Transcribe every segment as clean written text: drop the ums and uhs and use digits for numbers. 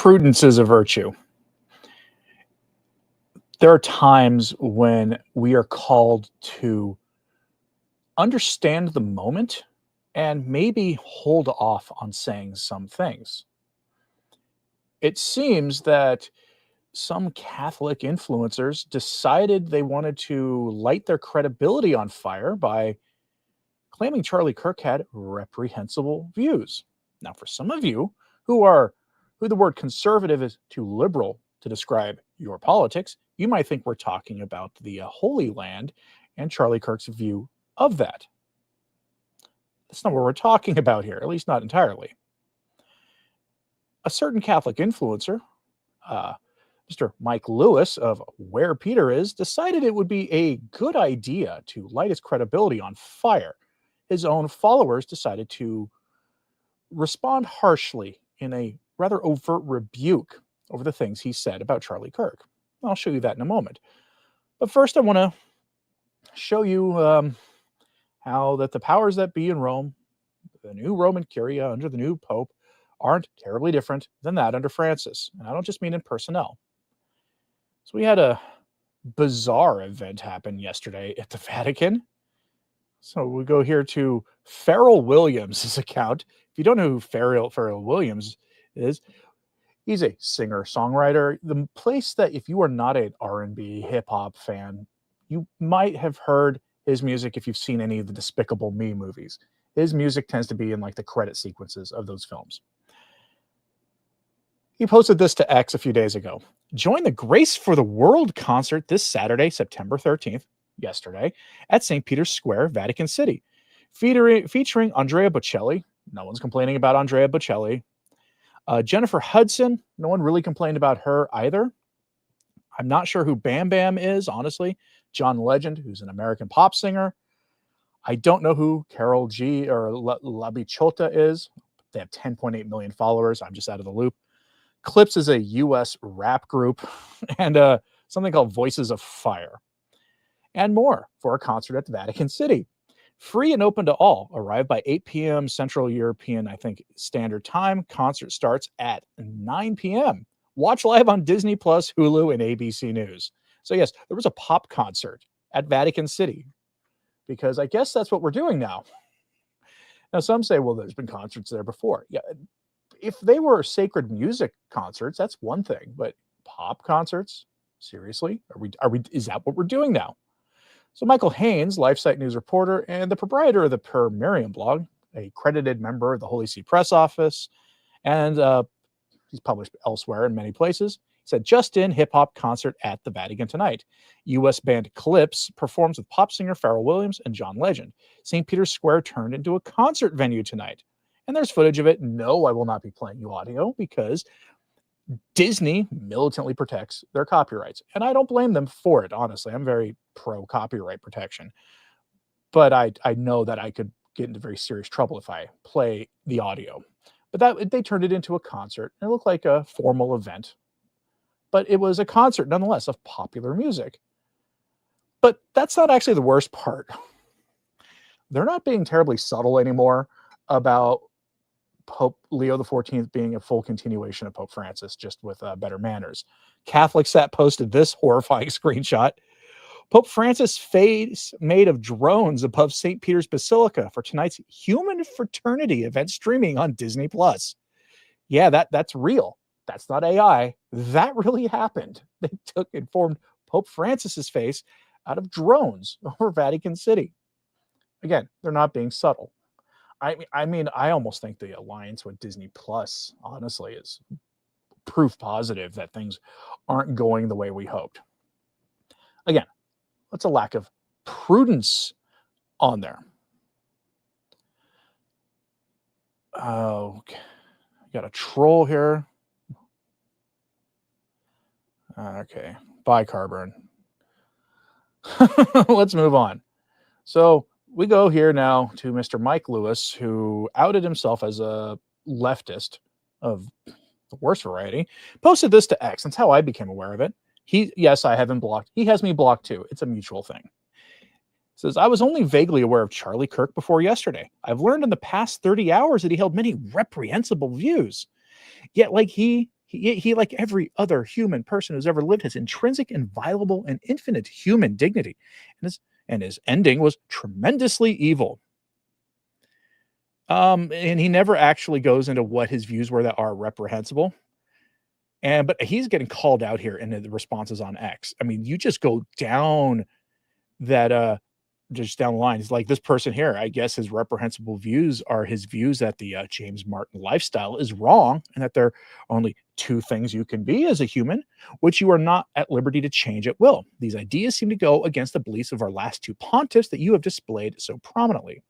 Prudence is a virtue. There are times when we are called to understand the moment and maybe hold off on saying some things. It seems that some Catholic influencers decided they wanted to light their credibility on fire by claiming Charlie Kirk had reprehensible views. Now, for some of you who the word conservative is too liberal to describe your politics, you might think we're talking about the Holy Land and Charlie Kirk's view of that. That's not what we're talking about here, at least not entirely. A certain Catholic influencer, Mr. Mike Lewis of Where Peter Is, decided it would be a good idea to light his credibility on fire. His own followers decided to respond harshly in a rather overt rebuke over the things he said about Charlie Kirk. I'll show you that in a moment. But first, I want to show you how that the powers that be in Rome, the new Roman Curia under the new Pope, aren't terribly different than that under Francis. And I don't just mean in personnel. So we had a bizarre event happen yesterday at the Vatican. So we go here to Pharrell Williams' account. If you don't know who Pharrell Williams is, he's a singer-songwriter. The place that if you are not an R&B hip-hop fan, you might have heard his music if you've seen any of the Despicable Me movies. His music tends to be in like the credit sequences of those films. He posted this to X a few days ago. Join the Grace for the World concert this Saturday, September 13th, yesterday, at St. Peter's Square, Vatican City, featuring Andrea Bocelli. No one's complaining about Andrea Bocelli. Jennifer Hudson. No one really complained about her either. I'm not sure who Bam Bam is, honestly. John Legend, who's an American pop singer. I don't know who Carol G or La Bichota is. They have 10.8 million followers. I'm just out of the loop. Clips is a U.S. rap group, and something called Voices of Fire, and more for a concert at the Vatican City. Free and open to all. Arrive by 8 p.m. Central European, Standard Time. Concert starts at 9 p.m. Watch live on Disney Plus, Hulu, and ABC News. So yes, there was a pop concert at Vatican City, because I guess that's what we're doing now. Now, some say, well, there's been concerts there before. Yeah, if they were sacred music concerts, that's one thing. But pop concerts, seriously, are we? Is that what we're doing now? So Michael Haynes, LifeSite News reporter and the proprietor of the Per Miriam blog, a credited member of the Holy See Press Office, and he's published elsewhere in many places, said, just in hip-hop concert at the Vatican tonight. U.S. band Clips performs with pop singer Pharrell Williams and John Legend. St. Peter's Square turned into a concert venue tonight. And there's footage of it. No, I will not be playing you audio because Disney militantly protects their copyrights. And I don't blame them for it, honestly. I'm very pro-copyright protection. But I know that I could get into very serious trouble if I play the audio. But they turned it into a concert. And it looked like a formal event. But it was a concert, nonetheless, of popular music. But that's not actually the worst part. They're not being terribly subtle anymore about Pope Leo XIV being a full continuation of Pope Francis, just with better manners. CatholicSat posted this horrifying screenshot. Pope Francis' face made of drones above St. Peter's Basilica for tonight's Human Fraternity event streaming on Disney+. Yeah, that's real. That's not AI. That really happened. They took and formed Pope Francis's face out of drones over Vatican City. Again, they're not being subtle. I mean, I almost think the alliance with Disney Plus, honestly, is proof positive that things aren't going the way we hoped. Again, that's a lack of prudence on there. Okay, got a troll here. Okay, bye, Carburn. Let's move on. So we go here now to Mr. Mike Lewis, who outed himself as a leftist of the worst variety, posted this to X. That's how I became aware of it. Yes, I have him blocked. He has me blocked too. It's a mutual thing. Says, I was only vaguely aware of Charlie Kirk before yesterday. I've learned in the past 30 hours that he held many reprehensible views. Yet, like he He, like every other human person who's ever lived, has intrinsic, inviolable, and infinite human dignity. And his ending was tremendously evil. And he never actually goes into what his views were that are reprehensible. But he's getting called out here in the responses on X. I mean, you just go down that just down the line. It's like this person here, I guess his reprehensible views are his views that the James Martin lifestyle is wrong and that there are only two things you can be as a human, which you are not at liberty to change at will. These ideas seem to go against the beliefs of our last two pontiffs that you have displayed so prominently.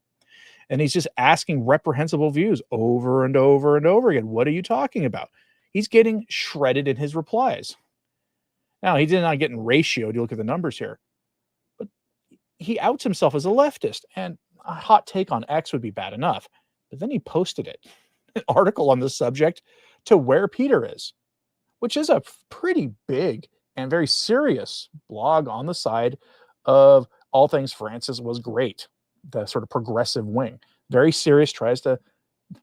And he's just asking reprehensible views over and over and over again. What are you talking about? He's getting shredded in his replies. Now, he did not get in ratio to look at the numbers here, but he outs himself as a leftist, and a hot take on X would be bad enough. But then he posted an article on the subject to Where Peter Is, which is a pretty big and very serious blog on the side of All Things Francis Was Great, the sort of progressive wing. Very serious, tries to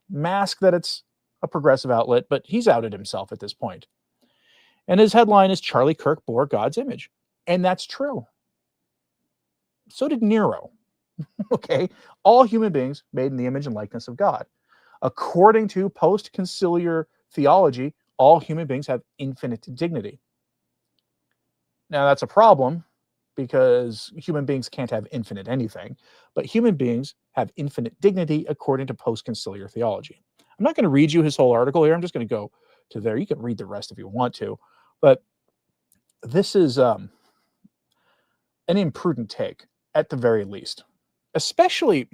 mask that it's a progressive outlet, but he's outed himself at this point. And his headline is Charlie Kirk bore God's image. And that's true. So did Nero. Okay. All human beings made in the image and likeness of God. According to post-conciliar theology, all human beings have infinite dignity. Now, that's a problem because human beings can't have infinite anything, but human beings have infinite dignity according to post-conciliar theology. I'm not going to read you his whole article here. I'm just going to go to there. You can read the rest if you want to, but this is an imprudent take at the very least. Especially,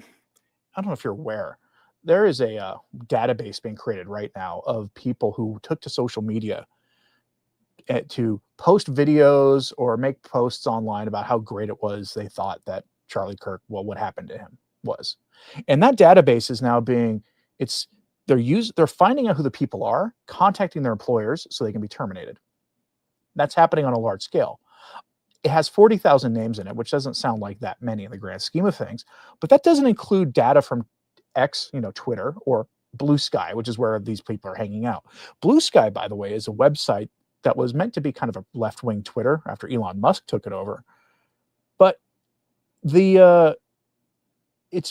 I don't know if you're aware, there is a database being created right now of people who took to social media to post videos or make posts online about how great it was they thought that Charlie Kirk, well, what happened to him was. And that database is now being, they're finding out who the people are, contacting their employers so they can be terminated. That's happening on a large scale. It has 40,000 names in it, which doesn't sound like that many in the grand scheme of things, but that doesn't include data from X, Twitter, or Blue Sky, which is where these people are hanging out. Blue Sky, by the way, is a website that was meant to be kind of a left-wing Twitter after Elon Musk took it over. But it's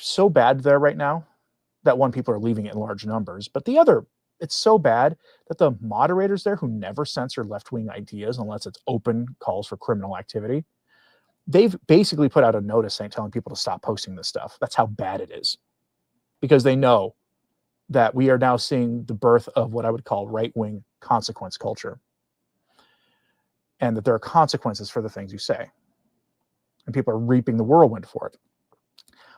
so bad there right now that one, people are leaving it in large numbers, but the other, it's so bad that the moderators there, who never censor left-wing ideas unless it's open calls for criminal activity, they've basically put out a notice telling people to stop posting this stuff. That's how bad it is, because they know that we are now seeing the birth of what I would call right-wing consequence culture, and that there are consequences for the things you say, and people are reaping the whirlwind for it.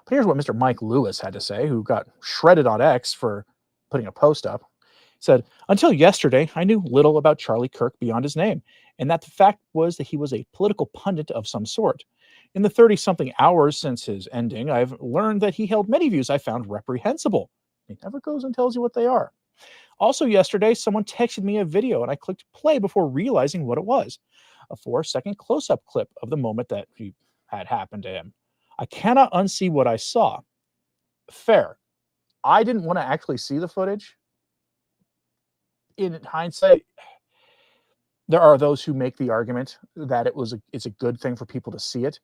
But here's what Mr. Mike Lewis had to say, who got shredded on X for putting a post up. He said, "Until yesterday, I knew little about Charlie Kirk beyond his name, and that the fact was that he was a political pundit of some sort. In the 30-something hours since his ending, I've learned that he held many views I found reprehensible." He never goes and tells you what they are. "Also yesterday, someone texted me a video and I clicked play before realizing what it was. A 4-second close-up clip of the moment that he had happened to him. I cannot unsee what I saw." Fair. I didn't want to actually see the footage. In hindsight, there are those who make the argument that it's a good thing for people to see it.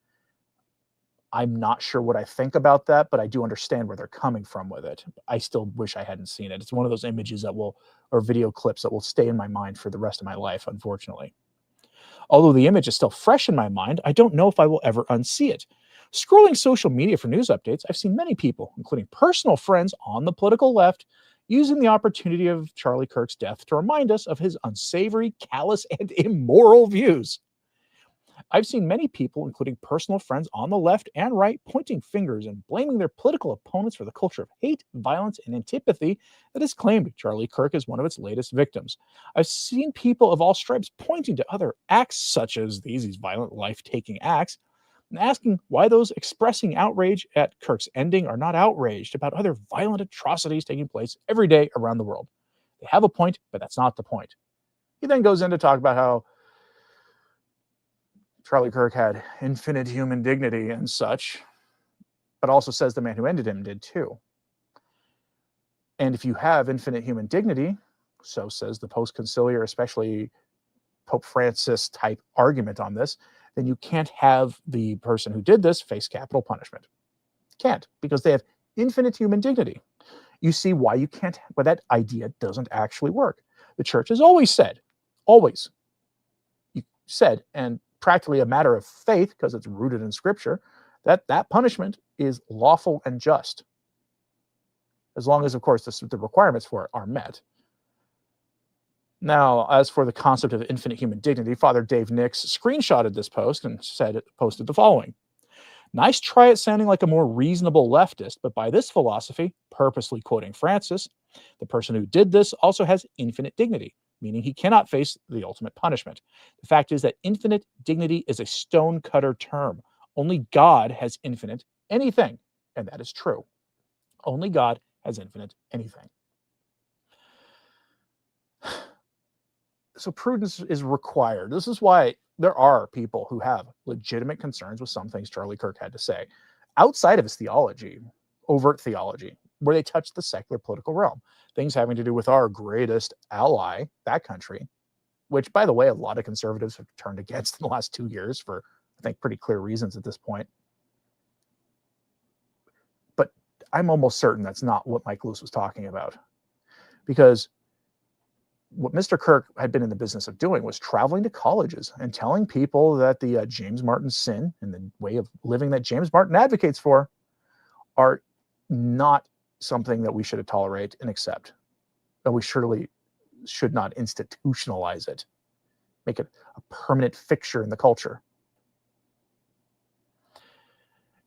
I'm not sure what I think about that, but I do understand where they're coming from with it. I still wish I hadn't seen it. It's one of those images or video clips that will stay in my mind for the rest of my life, unfortunately. Although the image is still fresh in my mind, I don't know if I will ever unsee it. Scrolling social media for news updates, I've seen many people, including personal friends on the political left, using the opportunity of Charlie Kirk's death to remind us of his unsavory, callous, and immoral views. I've seen many people, including personal friends on the left and right, pointing fingers and blaming their political opponents for the culture of hate, violence, and antipathy that has claimed Charlie Kirk as one of its latest victims. I've seen people of all stripes pointing to other acts such as these violent, life-taking acts, and asking why those expressing outrage at Kirk's ending are not outraged about other violent atrocities taking place every day around the world. They have a point, but that's not the point. He then goes in to talk about how Charlie Kirk had infinite human dignity and such, but also says the man who ended him did too. And if you have infinite human dignity, so says the post-conciliar, especially Pope Francis type argument on this, then you can't have the person who did this face capital punishment. Can't, because they have infinite human dignity. You see why you can't, but that idea doesn't actually work. The church has always said, and practically a matter of faith, because it's rooted in scripture, that that punishment is lawful and just, as long as, of course, the requirements for it are met. Now, as for the concept of infinite human dignity, Father Dave Nix screenshotted this post and posted the following. Nice try at sounding like a more reasonable leftist, but by this philosophy, purposely quoting Francis, the person who did this also has infinite dignity, meaning he cannot face the ultimate punishment. The fact is that infinite dignity is a stone-cutter term. Only God has infinite anything, and that is true. Only God has infinite anything. So prudence is required. This is why there are people who have legitimate concerns with some things Charlie Kirk had to say outside of his theology, overt theology, where they touch the secular political realm. Things having to do with our greatest ally, that country, which, by the way, a lot of conservatives have turned against in the last 2 years for, I think, pretty clear reasons at this point. But I'm almost certain that's not what Mike Lewis was talking about. Because what Mr. Kirk had been in the business of doing was traveling to colleges and telling people that the James Martin sin and the way of living that James Martin advocates for are not something that we should tolerate and accept. But we surely should not institutionalize it, make it a permanent fixture in the culture.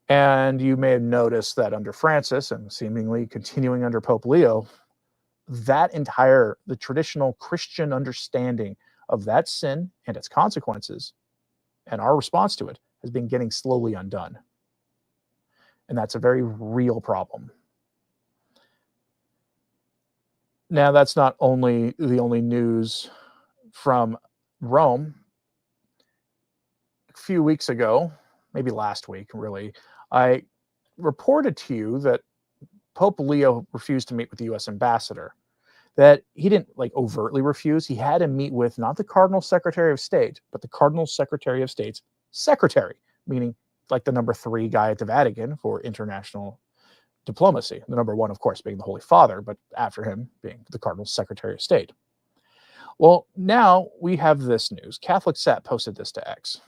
And you may have noticed that under Francis and seemingly continuing under Pope Leo, the traditional Christian understanding of that sin and its consequences and our response to it has been getting slowly undone. And that's a very real problem. Now, that's not only the only news from Rome. A few weeks ago, maybe last week, really, I reported to you that Pope Leo refused to meet with the U.S. ambassador. That he didn't overtly refuse. He had to meet with not the Cardinal Secretary of State, but the Cardinal Secretary of State's secretary, meaning like the number 3 guy at the Vatican for international diplomacy. The number 1, of course, being the Holy Father, but after him being the Cardinal Secretary of State. Well, now we have this news. Catholic Sat posted this to X.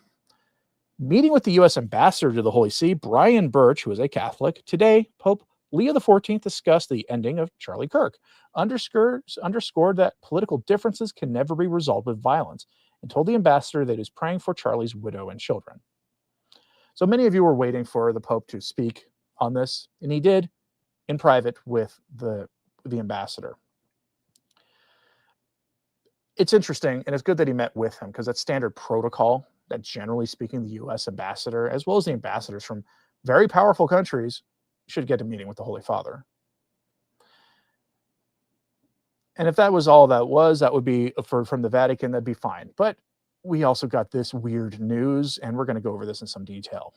Meeting with the U.S. ambassador to the Holy See, Brian Birch, who is a Catholic, today, Pope Leo XIV discussed the ending of Charlie Kirk, underscored that political differences can never be resolved with violence, and told the ambassador that he was praying for Charlie's widow and children. So many of you were waiting for the Pope to speak on this, and he did in private with the ambassador. It's interesting, and it's good that he met with him, because that's standard protocol that, generally speaking, the U.S. ambassador, as well as the ambassadors from very powerful countries, should get a meeting with the Holy Father. And if that was all that was, that would be from the Vatican, that'd be fine. But we also got this weird news, and we're going to go over this in some detail.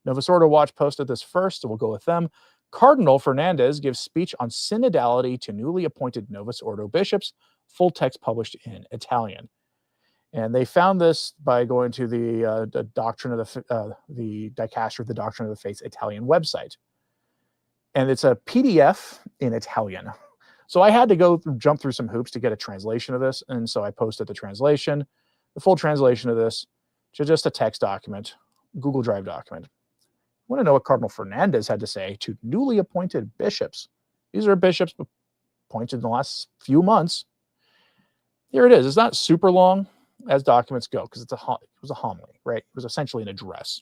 Novus Ordo Watch posted this first, so we'll go with them. Cardinal Fernandez gives speech on synodality to newly appointed Novus Ordo bishops, full text published in Italian. And they found this by going to the Doctrine of the Dicastery of the Doctrine of the Faith's Italian website. And it's a PDF in Italian. So I had to jump through some hoops to get a translation of this. And so I posted the translation, the full translation of this, to just a text document, Google Drive document. I want to know what Cardinal Fernandez had to say to newly appointed bishops. These are bishops appointed in the last few months. Here it is. It's not super long as documents go, because it was a homily, right? It was essentially an address.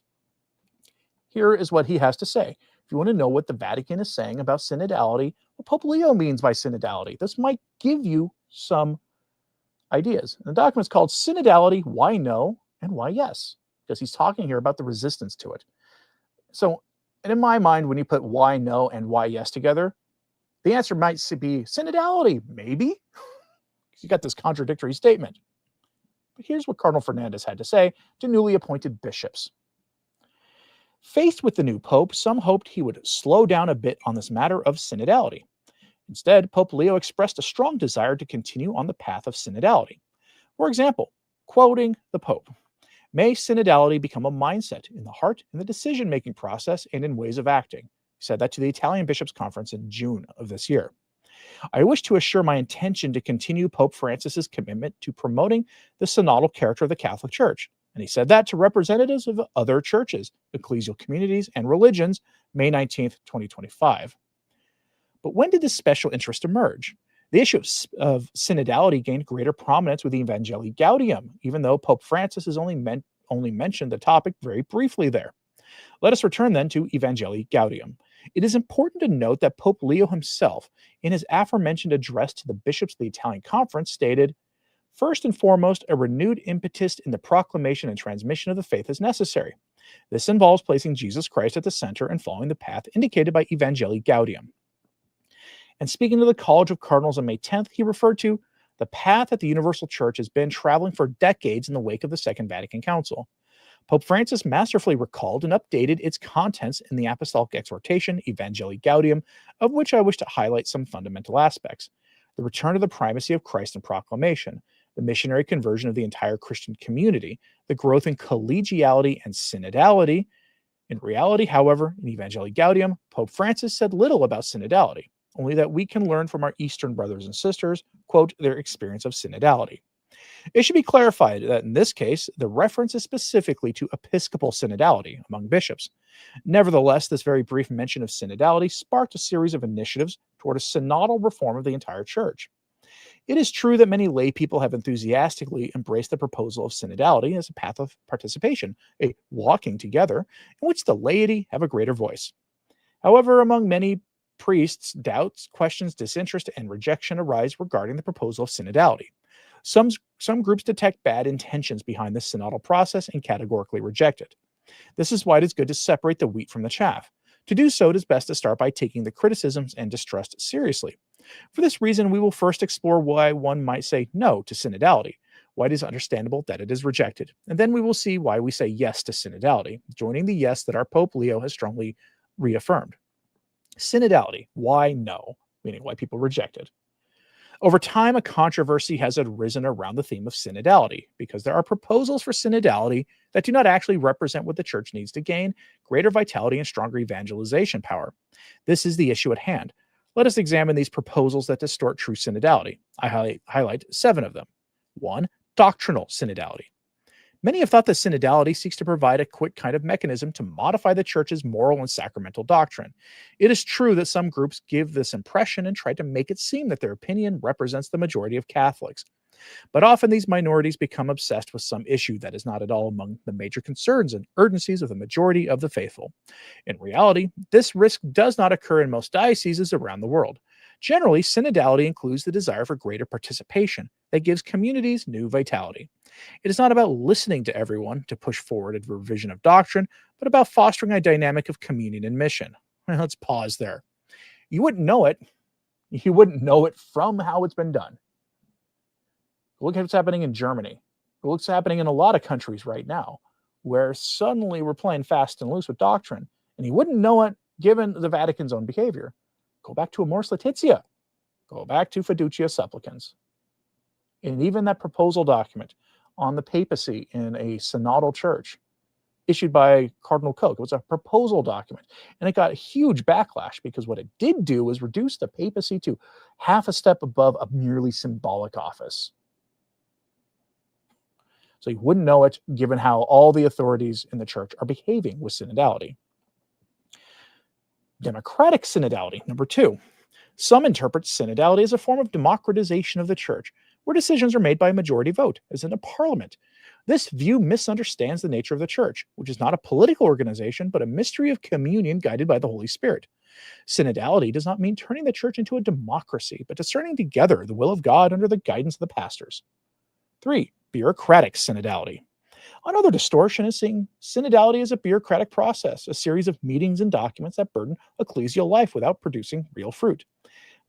Here is what he has to say. If you want to know what the Vatican is saying about synodality, what Pope Leo means by synodality, this might give you some ideas. And the document's called Synodality, Why No and Why Yes, because he's talking here about the resistance to it. So, and in my mind, when you put why no and why yes together, the answer might be synodality, maybe. You got this contradictory statement. But here's what Cardinal Fernandez had to say to newly appointed bishops. Faced with the new pope, some hoped he would slow down a bit on this matter of synodality. Instead, Pope Leo expressed a strong desire to continue on the path of synodality. For example, quoting the Pope, "May synodality become a mindset in the heart, in the decision-making process, and in ways of acting." He said that to the Italian Bishops' Conference in June of this year. "I wish to assure my intention to continue Pope Francis's commitment to promoting the synodal character of the Catholic Church." And he said that to representatives of other churches, ecclesial communities, and religions, May 19th, 2025. But when did this special interest emerge? The issue of synodality gained greater prominence with the Evangelii Gaudium, even though Pope Francis has only mentioned the topic very briefly there. Let us return then to Evangelii Gaudium. It is important to note that Pope Leo himself, in his aforementioned address to the bishops of the Italian Conference, stated, "First and foremost, a renewed impetus in the proclamation and transmission of the faith is necessary. This involves placing Jesus Christ at the center and following the path indicated by Evangelii Gaudium." And speaking to the College of Cardinals on May 10th, he referred to the path that the Universal Church has been traveling for decades in the wake of the Second Vatican Council. Pope Francis masterfully recalled and updated its contents in the apostolic exhortation, Evangelii Gaudium, of which I wish to highlight some fundamental aspects: the return of the primacy of Christ in proclamation, the missionary conversion of the entire Christian community, the growth in collegiality and synodality. In reality, however, in Evangelii Gaudium, Pope Francis said little about synodality, only that we can learn from our Eastern brothers and sisters, quote, their experience of synodality. It should be clarified that in this case, the reference is specifically to episcopal synodality among bishops. Nevertheless, this very brief mention of synodality sparked a series of initiatives toward a synodal reform of the entire church. It is true that many lay people have enthusiastically embraced the proposal of synodality as a path of participation, a walking together, in which the laity have a greater voice. However, among many priests, doubts, questions, disinterest, and rejection arise regarding the proposal of synodality. Some groups detect bad intentions behind this synodal process and categorically reject it. This is why it is good to separate the wheat from the chaff. To do so, it is best to start by taking the criticisms and distrust seriously. For this reason, we will first explore why one might say no to synodality, why it is understandable that it is rejected, and then we will see why we say yes to synodality, joining the yes that our Pope Leo has strongly reaffirmed. Synodality, why no, meaning why people reject it. Over time, a controversy has arisen around the theme of synodality, because there are proposals for synodality that do not actually represent what the church needs to gain greater vitality and stronger evangelization power. This is the issue at hand. Let us examine these proposals that distort true synodality. I highlight 7 of them. 1. Doctrinal synodality. Many have thought that synodality seeks to provide a quick kind of mechanism to modify the church's moral and sacramental doctrine. It is true that some groups give this impression and try to make it seem that their opinion represents the majority of Catholics. But often these minorities become obsessed with some issue that is not at all among the major concerns and urgencies of the majority of the faithful. In reality, this risk does not occur in most dioceses around the world. Generally, synodality includes the desire for greater participation that gives communities new vitality. It is not about listening to everyone to push forward a revision of doctrine, but about fostering a dynamic of communion and mission. Let's pause there. You wouldn't know it. You wouldn't know it from how it's been done. Look at what's happening in Germany. Look what's happening in a lot of countries right now, where suddenly we're playing fast and loose with doctrine. And you wouldn't know it given the Vatican's own behavior. Go back to Amoris Laetitia. Go back to Fiducia Supplicans. And even that proposal document on the papacy in a synodal church issued by Cardinal Kirk. It was a proposal document. And it got a huge backlash because what it did do was reduce the papacy to half a step above a merely symbolic office. So you wouldn't know it given how all the authorities in the church are behaving with synodality. Democratic synodality, number 2. Some interpret synodality as a form of democratization of the church, where decisions are made by a majority vote, as in a parliament. This view misunderstands the nature of the church, which is not a political organization, but a mystery of communion guided by the Holy Spirit. Synodality does not mean turning the church into a democracy, but discerning together the will of God under the guidance of the pastors. 3. Bureaucratic synodality. Another distortion is seeing synodality as a bureaucratic process, a series of meetings and documents that burden ecclesial life without producing real fruit.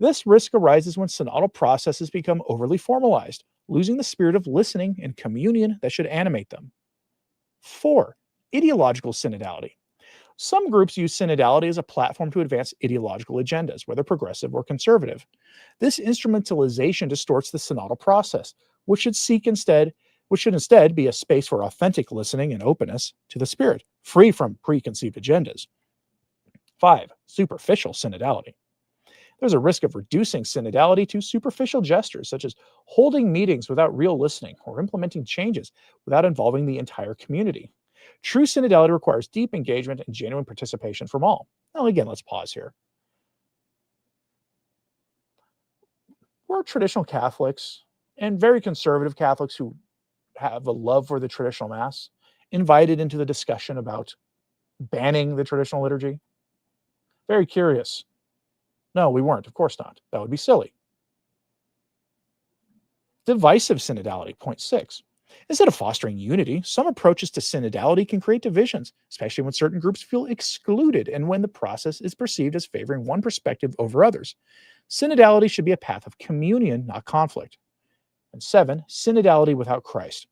This risk arises when synodal processes become overly formalized, losing the spirit of listening and communion that should animate them. 4. Ideological synodality. Some groups use synodality as a platform to advance ideological agendas, whether progressive or conservative. This instrumentalization distorts the synodal process, which should instead be a space for authentic listening and openness to the Spirit, free from preconceived agendas. 5. Superficial synodality. There's a risk of reducing synodality to superficial gestures, such as holding meetings without real listening or implementing changes without involving the entire community. True synodality requires deep engagement and genuine participation from all. Now, again, let's pause here. We're traditional Catholics and very conservative Catholics who have a love for the traditional Mass invited into the discussion about banning the traditional liturgy. Very curious. No, we weren't. Of course not. That would be silly. Divisive synodality, point 6. Instead of fostering unity, some approaches to synodality can create divisions, especially when certain groups feel excluded and when the process is perceived as favoring one perspective over others. Synodality should be a path of communion, not conflict. And 7, synodality without Christ.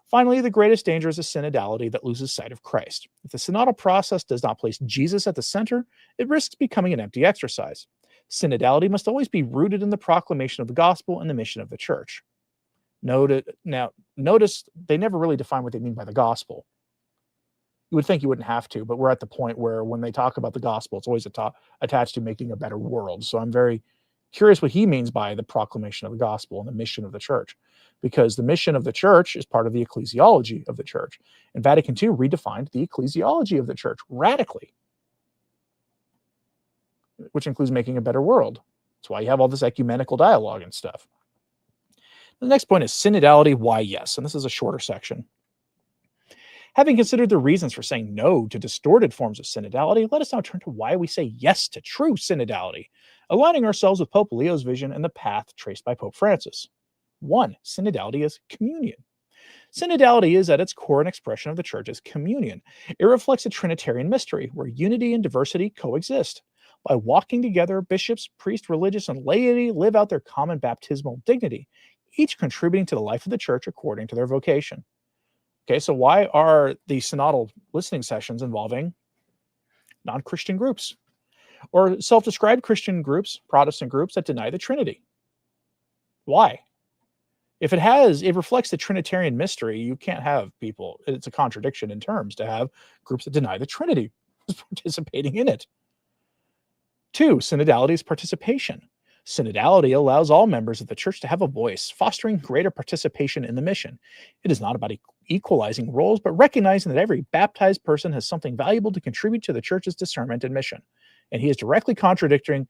Finally, the greatest danger is a synodality that loses sight of Christ. If the synodal process does not place Jesus at the center, it risks becoming an empty exercise. Synodality must always be rooted in the proclamation of the gospel and the mission of the church. Notice they never really define what they mean by the gospel. You would think you wouldn't have to, but we're at the point where when they talk about the gospel, it's always attached to making a better world. So I'm very curious what he means by the proclamation of the gospel and the mission of the church, because the mission of the church is part of the ecclesiology of the church. And Vatican II redefined the ecclesiology of the church radically, which includes making a better world. That's why you have all this ecumenical dialogue and stuff. The next point is synodality, why yes? And this is a shorter section. Having considered the reasons for saying no to distorted forms of synodality, let us now turn to why we say yes to true synodality, aligning ourselves with Pope Leo's vision and the path traced by Pope Francis. 1. Synodality is communion. Synodality is at its core an expression of the Church's communion. It reflects a Trinitarian mystery where unity and diversity coexist. By walking together, bishops, priests, religious, and laity live out their common baptismal dignity, each contributing to the life of the Church according to their vocation. Okay, so why are the synodal listening sessions involving non-Christian groups or self-described Christian groups, Protestant groups that deny the Trinity? Why? If it reflects the Trinitarian mystery, you can't have people, it's a contradiction in terms to have groups that deny the Trinity participating in it. 2, synodality is participation. Synodality allows all members of the church to have a voice, fostering greater participation in the mission. It is not about equalizing roles, but recognizing that every baptized person has something valuable to contribute to the church's discernment and mission. And he is directly contradicting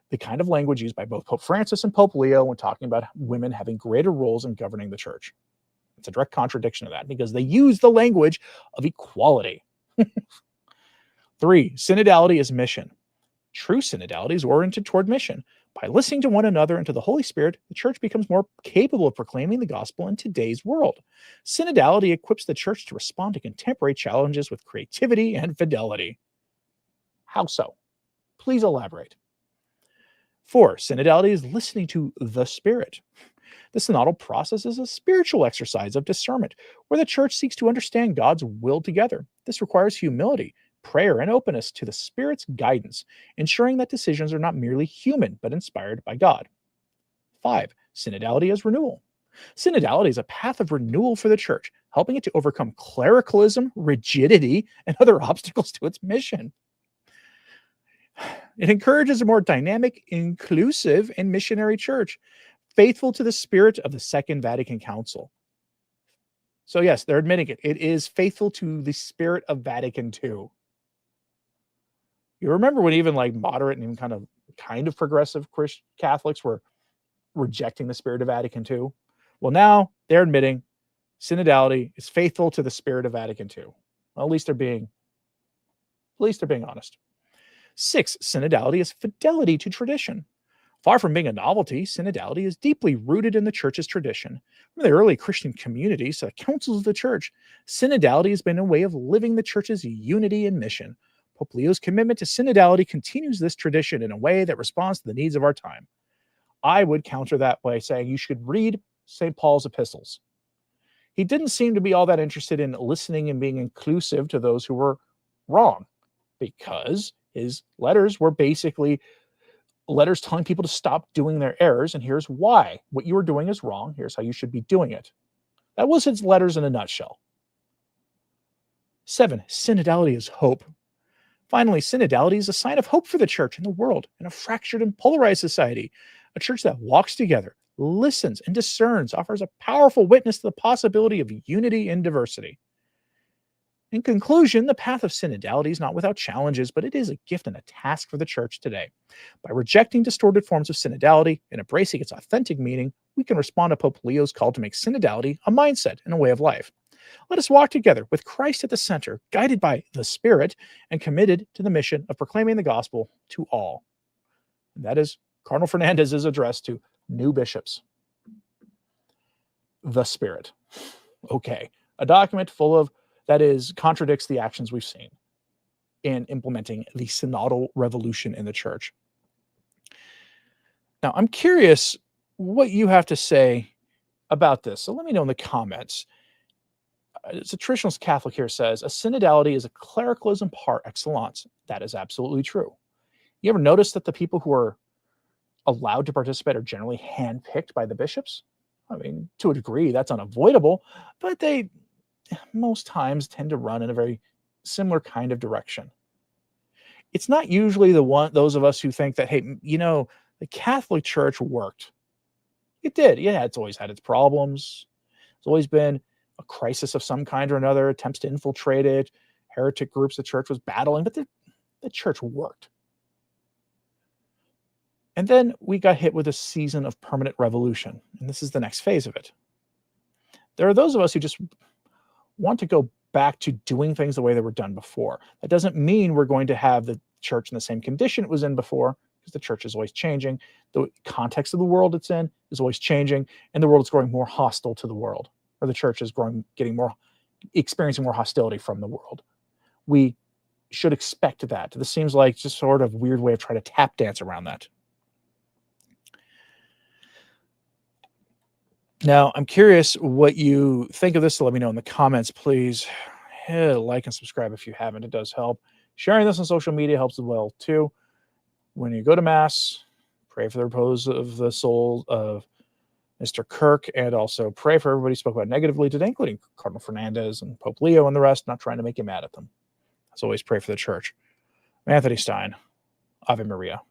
the kind of language used by both Pope Francis and Pope Leo when talking about women having greater roles in governing the church. It's a direct contradiction of that because they use the language of equality. 3, synodality is mission. True synodality is oriented toward mission. By listening to one another and to the Holy Spirit, the church becomes more capable of proclaiming the gospel in today's world. Synodality equips the church to respond to contemporary challenges with creativity and fidelity. How so? Please elaborate. 4, synodality is listening to the Spirit. The synodal process is a spiritual exercise of discernment, where the church seeks to understand God's will together. This requires humility, prayer, and openness to the Spirit's guidance, ensuring that decisions are not merely human, but inspired by God. 5, synodality as renewal. Synodality is a path of renewal for the church, helping it to overcome clericalism, rigidity, and other obstacles to its mission. It encourages a more dynamic, inclusive, and missionary church, faithful to the spirit of the Second Vatican Council. So yes, they're admitting it. It is faithful to the spirit of Vatican II. You remember when even like moderate and even kind of progressive Christian Catholics were rejecting the spirit of Vatican II? Well, now they're admitting synodality is faithful to the spirit of Vatican II. Well, at least they're being honest. 6, synodality is fidelity to tradition. Far from being a novelty, synodality is deeply rooted in the church's tradition. From the early Christian communities to the councils of the church, synodality has been a way of living the church's unity and mission. Pope Leo's commitment to synodality continues this tradition in a way that responds to the needs of our time. I would counter that by saying you should read St. Paul's epistles. He didn't seem to be all that interested in listening and being inclusive to those who were wrong. because his letters were basically letters telling people to stop doing their errors, and here's why. What you are doing is wrong. Here's how you should be doing it. That was his letters in a nutshell. 7. Synodality is hope. Finally, synodality is a sign of hope for the church and the world in a fractured and polarized society. A church that walks together, listens, and discerns offers a powerful witness to the possibility of unity in diversity. In conclusion, the path of synodality is not without challenges, but it is a gift and a task for the church today. By rejecting distorted forms of synodality and embracing its authentic meaning, we can respond to Pope Leo's call to make synodality a mindset and a way of life. Let us walk together with Christ at the center, guided by the Spirit, and committed to the mission of proclaiming the gospel to all. And that is Cardinal Fernandez's address to new bishops. The Spirit. Okay, a document full of contradicts the actions we've seen in implementing the synodal revolution in the church. Now, I'm curious what you have to say about this. So let me know in the comments. It's a traditionalist Catholic here says, a synodality is a clericalism par excellence. That is absolutely true. You ever notice that the people who are allowed to participate are generally handpicked by the bishops? I mean, to a degree, that's unavoidable, but they most times tend to run in a very similar kind of direction. It's not usually those of us who think that, hey, the Catholic Church worked. It did. Yeah, it's always had its problems. It's always been a crisis of some kind or another, attempts to infiltrate it, heretic groups the church was battling, but the church worked. And then we got hit with a season of permanent revolution, and this is the next phase of it. There are those of us who just want to go back to doing things the way they were done before. That doesn't mean we're going to have the church in the same condition it was in before, because the church is always changing. The context of the world it's in is always changing, and the world is growing more hostile to the world, or the church is experiencing more hostility from the world. We should expect that. This seems like just sort of weird way of trying to tap dance around that. Now, I'm curious what you think of this, so let me know in the comments, please. Hit like and subscribe if you haven't. It does help. Sharing this on social media helps as well, too. When you go to Mass, pray for the repose of the soul of Mr. Kirk, and also pray for everybody who spoke about negatively today, including Cardinal Fernandez and Pope Leo and the rest, not trying to make you mad at them. As always, pray for the church. I'm Anthony Stine. Ave Maria.